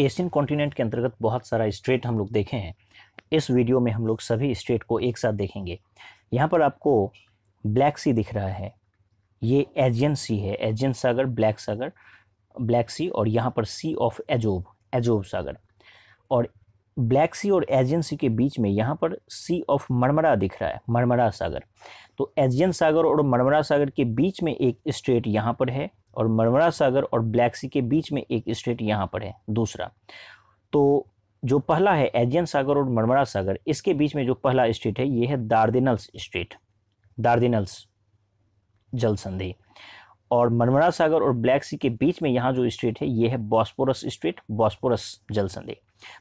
Asian continent के अंतर्गत बहुत सारा स्टेट हम लोग देखे हैं। इस वीडियो में हम लोग सभी स्टेट को एक साथ देखेंगे। यहाँ पर आपको ब्लैक सी दिख रहा है, ये एजियन सी है, एजियन सागर, ब्लैक सी, और यहाँ पर सी ऑफ एजोब, एजोब सागर। और ब्लैक सी और एजियन सी के बीच में यहाँ पर सी ऑफ मरमरा दिख रहा है, मरमरा सागर। तो एजियन सागर और मरमरा सागर के बीच में एक स्टेट यहाँ पर है, और मरमरा सागर और ब्लैक सी के बीच में एक स्टेट यहाँ पर है दूसरा। तो जो पहला है एजियन सागर और मरमरा सागर, इसके बीच में जो पहला स्टेट है ये है दार्दिनल्स स्टेट, दार्दिनल्स जल संधि। और मरमरा सागर और ब्लैक सी के बीच में यहाँ जो स्टेट है ये है बॉस्पोरस स्टेट, बॉस्पोरस जल संधि।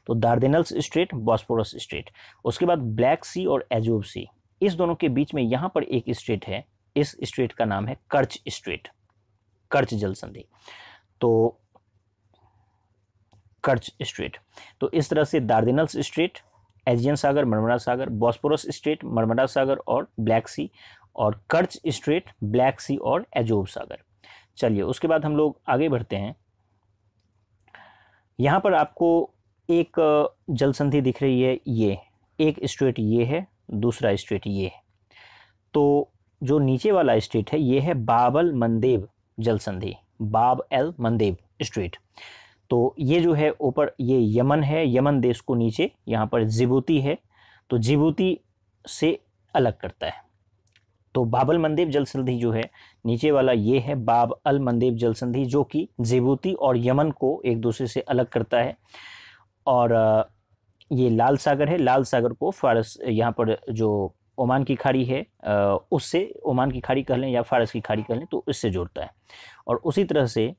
तो दार्दिनल्स स्टेट, बॉस्पोरस स्टेट। उसके बाद ब्लैक सी और एजोब सी, इस दोनों के बीच में यहाँ पर एक स्टेट है, इस स्टेट का नाम है कर्च स्टेट, कर्च जल संधि। तो कर्च स्ट्रेट। तो इस तरह से दार्दिनल्स स्ट्रेट, एजियन सागर, मरमरा सागर, बॉस्पोरस स्ट्रेट, मरमरा सागर और ब्लैक सी, और कर्च स्ट्रेट, ब्लैक सी और एजोब सागर। चलिए उसके बाद हम लोग आगे बढ़ते हैं। यहाँ पर आपको एक जल संधि दिख रही है, ये एक स्ट्रेट ये है, दूसरा स्ट्रेट ये है। तो जो नीचे वाला स्ट्रेट है ये है बाब अल मंदेब जल संधि, बाब एल मंदेब स्ट्रेट। तो ये जो है ऊपर ये यमन है, यमन देश को नीचे यहाँ पर जिबूती है, तो जिबूती से अलग करता है। तो बाब अल मंदेब जल संधि जो है नीचे वाला ये है बाब अल मंदेब जल संधि, जो कि जिबूती और यमन को एक दूसरे से अलग करता है। और ये लाल सागर है, लाल सागर को फारस, यहाँ पर जो ओमान की खाड़ी है उससे, ओमान की खाड़ी कह लें या फारस की खाड़ी कह लें, तो इससे जोड़ता है। और उसी तरह से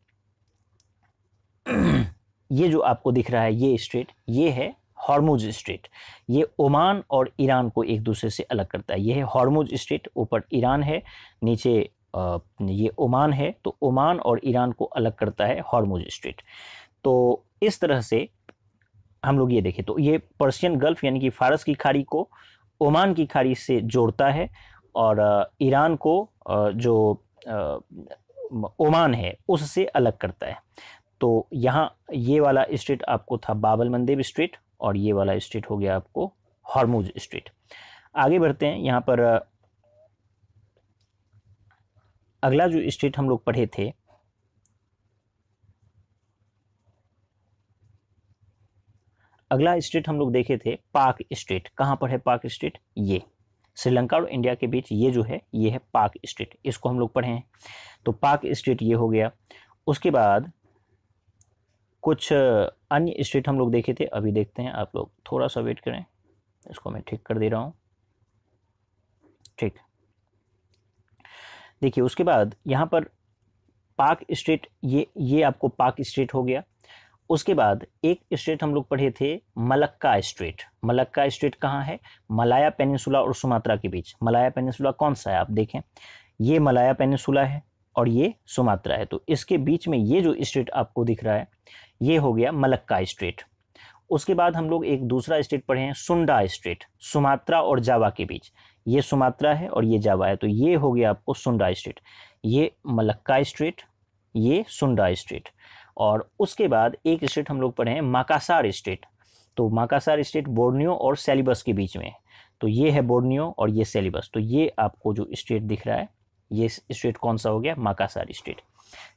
ये जो आपको दिख रहा है ये स्ट्रेट, ये है हॉर्मुज स्ट्रेट। ये ओमान और ईरान को एक दूसरे से अलग करता है। ये है हॉर्मुज स्ट्रेट, ऊपर ईरान है, नीचे ये ओमान है। तो ओमान और ईरान को अलग करता है हॉर्मुज स्ट्रेट। तो इस तरह से हम लोग ये देखें तो ये पर्शियन गल्फ यानी कि फारस की खाड़ी को ओमान की खाड़ी से जोड़ता है, और ईरान को जो ओमान है उससे अलग करता है। तो यहाँ ये वाला स्ट्रेट आपको था बाब अल मंदेब स्ट्रेट, और ये वाला स्ट्रेट हो गया आपको हॉर्मुज स्ट्रेट। आगे बढ़ते हैं। यहाँ पर अगला जो स्ट्रेट हम लोग पढ़े थे, अगला स्टेट हम लोग देखे थे पाक स्टेट। कहाँ पर है पाक स्टेट? ये श्रीलंका और इंडिया के बीच ये जो है ये है पाक स्टेट, इसको हम लोग पढ़े हैं। तो पाक स्टेट ये हो गया। उसके बाद कुछ अन्य स्टेट हम लोग देखे थे, अभी देखते हैं, आप लोग थोड़ा सा वेट करें, इसको मैं ठीक कर दे रहा हूँ। ठीक, देखिए उसके बाद यहाँ पर पाक स्टेट, ये आपको पाक स्टेट हो गया। उसके बाद एक स्टेट हम लोग पढ़े थे मलक्का स्टेट। मलक्का स्टेट कहाँ है? मलाया पेनिनसुला और सुमात्रा के बीच। मलाया पेनिनसुला कौन सा है? आप देखें, ये मलाया पेनिनसुला है और ये सुमात्रा है। तो इसके बीच में ये जो स्टेट आपको दिख रहा है ये हो गया मलक्का स्टेट। उसके बाद हम लोग एक दूसरा स्टेट पढ़े हैं सुंडा स्टेट, सुमात्रा और जावा के बीच। ये सुमात्रा है और ये जावा है, तो ये हो गया आपको सुंडा स्टेट। ये मलक्का स्टेट, ये सुंडा स्टेट। और उसके बाद एक स्टेट हम लोग पढ़े हैं माकासार स्टेट। तो माकासार स्टेट बोर्नियो और सेलिबस के बीच में है। तो ये है बोर्नियो और ये सेलिबस। तो ये आपको जो स्टेट दिख रहा है ये स्टेट कौन सा हो गया? माकासार स्टेट।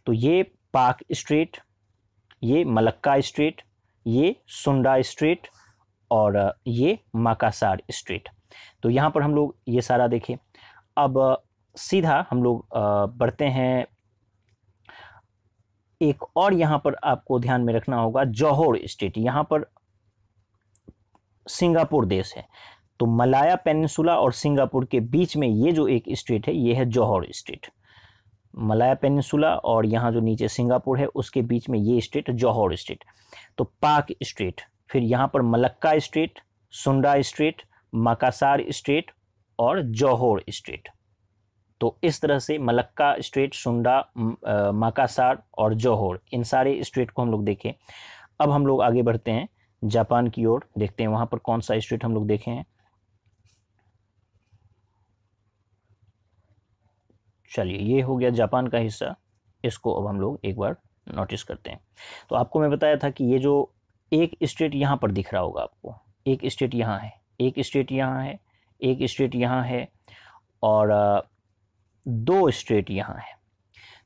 तो ये पाक स्टेट, ये मलक्का स्टेट, ये सुंडा स्टेट और ये माकासार स्टेट। तो यहाँ पर हम लोग ये सारा देखें। अब सीधा हम लोग बढ़ते हैं। एक और यहाँ पर आपको ध्यान में रखना होगा जोहोर स्टेट। यहाँ पर सिंगापुर देश है, तो मलाया पेनिनसुला और सिंगापुर के बीच में ये जो एक स्टेट है ये है जोहोर स्टेट। मलाया पेनिनसुला और यहाँ जो नीचे सिंगापुर है उसके बीच में ये स्टेट जोहोर स्टेट। तो पाक स्टेट, फिर यहाँ पर Malacca strait, Sunda strait, Makassar state और जोहोर स्टेट। तो इस तरह से मलक्का स्टेट, सुंडा, माकासार और जोहोर, इन सारे स्टेट को हम लोग देखें। अब हम लोग आगे बढ़ते हैं जापान की ओर, देखते हैं वहाँ पर कौन सा स्टेट हम लोग देखे हैं। चलिए ये हो गया जापान का हिस्सा, इसको अब हम लोग एक बार नोटिस करते हैं। तो आपको मैं बताया था कि ये जो एक स्टेट यहाँ पर दिख रहा होगा आपको, एक स्टेट यहाँ है, एक स्टेट यहाँ है, एक स्टेट यहाँ है, और दो स्टेट यहाँ है।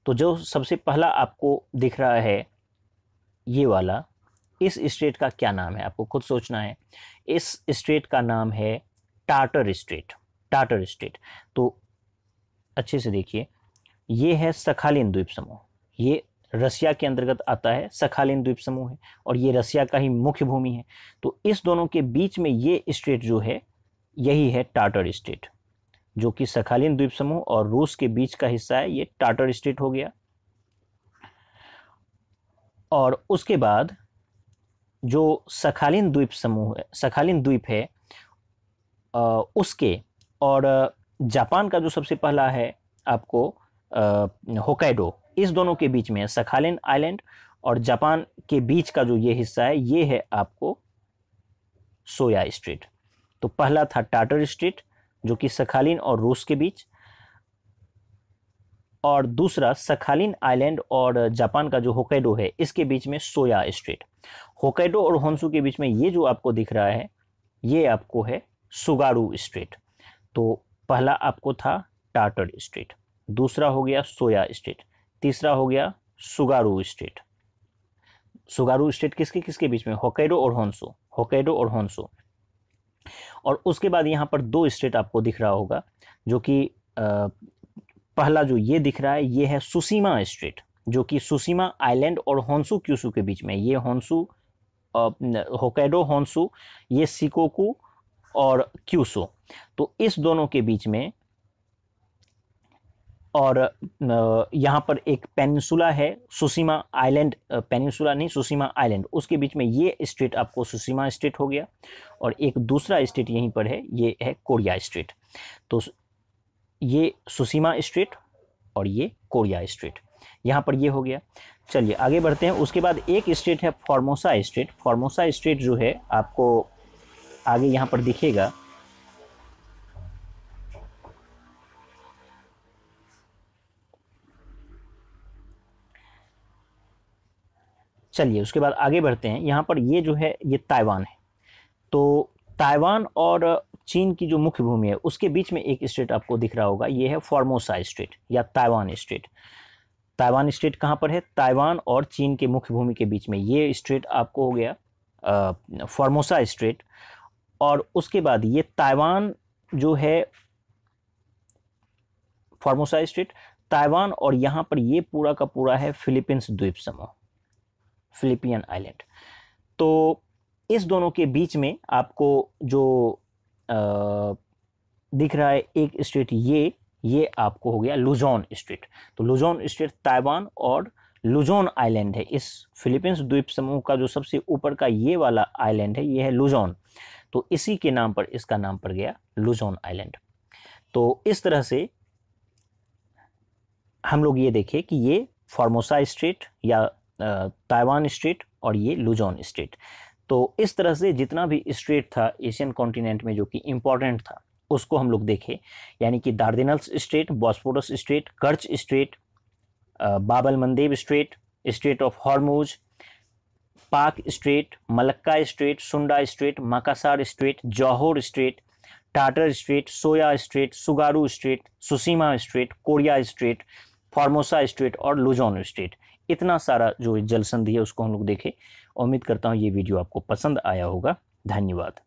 तो जो सबसे पहला आपको दिख रहा है ये वाला, इस स्टेट का क्या नाम है आपको खुद सोचना है। इस स्टेट का नाम है टाटर स्टेट, टाटर स्टेट। तो अच्छे से देखिए, ये है सखालिन द्वीप समूह, ये रसिया के अंतर्गत आता है, सखालिन द्वीप समूह है, और ये रसिया का ही मुख्य भूमि है। तो इस दोनों के बीच में ये स्टेट जो है यही है टाटर स्टेट, जो कि सखालिन द्वीप समूह और रूस के बीच का हिस्सा है, ये टाटर स्टेट हो गया। और उसके बाद जो सखालिन द्वीप समूह है, सखालिन द्वीप है, उसके और जापान का जो सबसे पहला है आपको होकाइडो, इस दोनों के बीच में है सखालिन आइलैंड, और जापान के बीच का जो ये हिस्सा है ये है आपको सोया स्ट्रेट। तो पहला था टाटर स्ट्रेट जो कि सखालिन और रूस के बीच, और दूसरा सखालिन आइलैंड और जापान का जो होकाइडो है इसके बीच में सोया स्ट्रेट। होकाइडो और होन्शु के बीच में ये जो आपको दिख रहा है ये आपको है सुगारू स्ट्रेट। तो पहला आपको था टाटर स्ट्रेट, दूसरा हो गया सोया स्ट्रेट, तीसरा हो गया सुगारू स्ट्रेट। सुगारू स्ट्रेट किसके किसके बीच में, होकाइडो और होन्शु, होकाइडो और होन्शु। और उसके बाद यहाँ पर दो स्टेट आपको दिख रहा होगा, जो कि पहला जो ये दिख रहा है ये है सुसीमा स्ट्रेट, जो कि सुसीमा आइलैंड और होन्शु क्यूशु के बीच में, ये होन्शु होकाइडो होन्शु, ये शिकोकु और क्यूशु, तो इस दोनों के बीच में। और यहाँ पर एक पेनिनसुला है सुसीमा आइलैंड, पेनिनसुला नहीं सुसीमा आइलैंड, उसके बीच में ये स्टेट आपको सुसीमा स्टेट हो गया, और एक दूसरा स्टेट यहीं पर है ये है कोरिया स्टेट। तो ये सुसीमा स्टेट और ये कोरिया स्टेट, यहाँ पर ये हो गया। चलिए आगे बढ़ते हैं। उसके बाद एक स्टेट है फॉर्मोसा स्टेट। फॉर्मोसा स्टेट जो है आपको आगे यहाँ पर दिखेगा, चलिए उसके बाद आगे बढ़ते हैं। यहाँ पर ये जो है ये ताइवान है। तो ताइवान और चीन की जो मुख्य भूमि है उसके बीच में एक स्टेट आपको दिख रहा होगा, ये है फॉर्मोसा स्टेट या ताइवान स्टेट। ताइवान स्टेट कहाँ पर है, ताइवान और चीन के मुख्य भूमि के बीच में ये स्टेट आपको हो गया फॉर्मोसा स्टेट। और उसके बाद ये ताइवान जो है फॉर्मोसा स्टेट, ताइवान, और यहाँ पर ये पूरा का पूरा है फिलीपींस द्वीप समूह, फिलिपियन आइलैंड। तो इस दोनों के बीच में आपको जो दिख रहा है एक स्टेट ये आपको हो गया लुजोन स्टेट। तो लुजोन स्टेट ताइवान और लुजोन आइलैंड है, इस फिलीपींस द्वीप समूह का जो सबसे ऊपर का ये वाला आइलैंड है ये है लुजोन। तो इसी के नाम पर इसका नाम पड़ गया लुजोन आइलैंड। तो इस तरह से हम लोग ये देखें कि ये फॉर्मोसा स्टेट या ताइवान स्टेट और ये लुजोन स्टेट। तो इस तरह से जितना भी स्टेट था एशियन कॉन्टिनेंट में जो कि इम्पोर्टेंट था उसको हम लोग देखें, यानी कि Dardanelles strait, Bosphorus strait, Kerch strait, Bab al Mandeb strait, strait of Hormuz, Palk strait, Malacca strait, Sunda strait, Makassar strait, Johor strait, Tatar strait, Soya strait, Tsugaru strait, Tsushima strait, Korea strait, Formosa strait और Luzon strait, इतना सारा जो जल संधि है उसको हम लोग देखें। उम्मीद करता हूँ ये वीडियो आपको पसंद आया होगा। धन्यवाद।